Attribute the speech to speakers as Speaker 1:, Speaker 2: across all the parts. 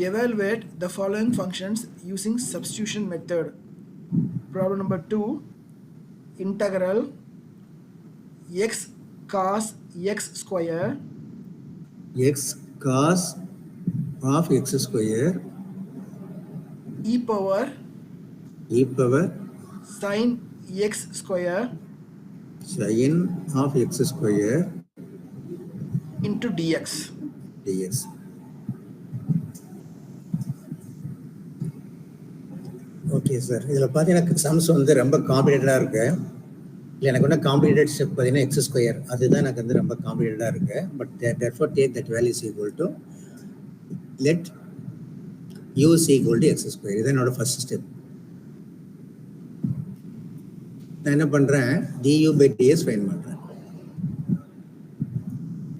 Speaker 1: Evaluate the following functions using substitution method. Problem number 2, integral x cos x square
Speaker 2: x cos of x square
Speaker 1: e power sin x square
Speaker 2: sin of x square
Speaker 1: into dx.
Speaker 2: Okay sir, இதில் பார்த்தீங்கன்னா sums வந்து ரொம்ப காம்ப்ளிகேட்டடாக இருக்கு. இல்லை எனக்கு ஒன்றும் complicated step பார்த்தீங்கன்னா X square, அதுதான் எனக்கு வந்து ரொம்ப காம்ப்ளிகேட்டடாக இருக்கு. But therefore take that value is equal to let u is equal to x square. இதுதான் என்னோட ஃபர்ஸ்ட் ஸ்டெப். நான் என்ன பண்ணுறேன், du by ds ஃபைண்ட் பண்ணுறேன்.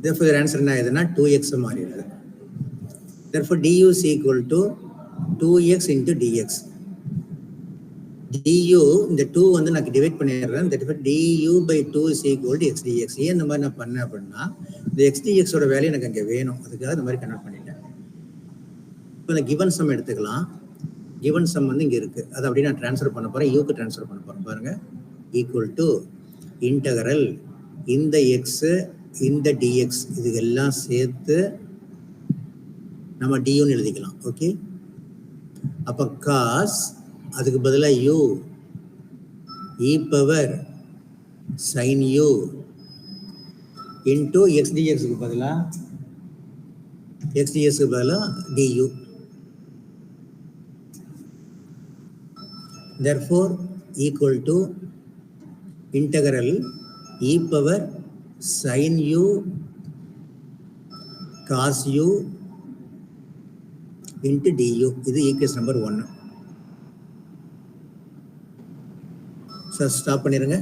Speaker 2: therefore your answer என்ன ஆகுதுன்னா 2x மாறிடுது. therefore du is equal to 2x into dx. du இந்த 2 வந்து நான் டிவைட் பண்ணிடுறேன். therefore du by 2 is equal to x dx. ஏன் இந்த மாதிரி நான் பண்ணேன் அப்படின்னா, இந்த x dx ஓட வேல்யூ எனக்கு அங்கே வேணும், அதுக்காக இந்த மாதிரி கன்வெர்ட் பண்ணிட்டேன். இப்போ இந்த கிவன் சம் எடுத்துக்கலாம். கிவன் சம் வந்து இங்கே இருக்குது, அதை அப்படியே நான் ட்ரான்ஸ்ஃபர் பண்ண போகிறேன், யூக்கு ட்ரான்ஸ்ஃபர் பண்ண போகிறேன். பாருங்கள், ஈக்குவல் டு இன்டகரல் இந்த எக்ஸு இந்த dx இது எல்லாம் சேர்த்து நம்ம duன்னு எழுதிக்கலாம். ஓகே, அப்போ காஸ் அதுக்கு பதிலாக u e power sin u into x டிஎக்ஸுக்கு பதிலாக du. therefore equal to integral e power sin u cos u into du. இது ஈக்குவேஷன் நம்பர் 1. சார் ஸ்டாப் பண்ணிடுங்க.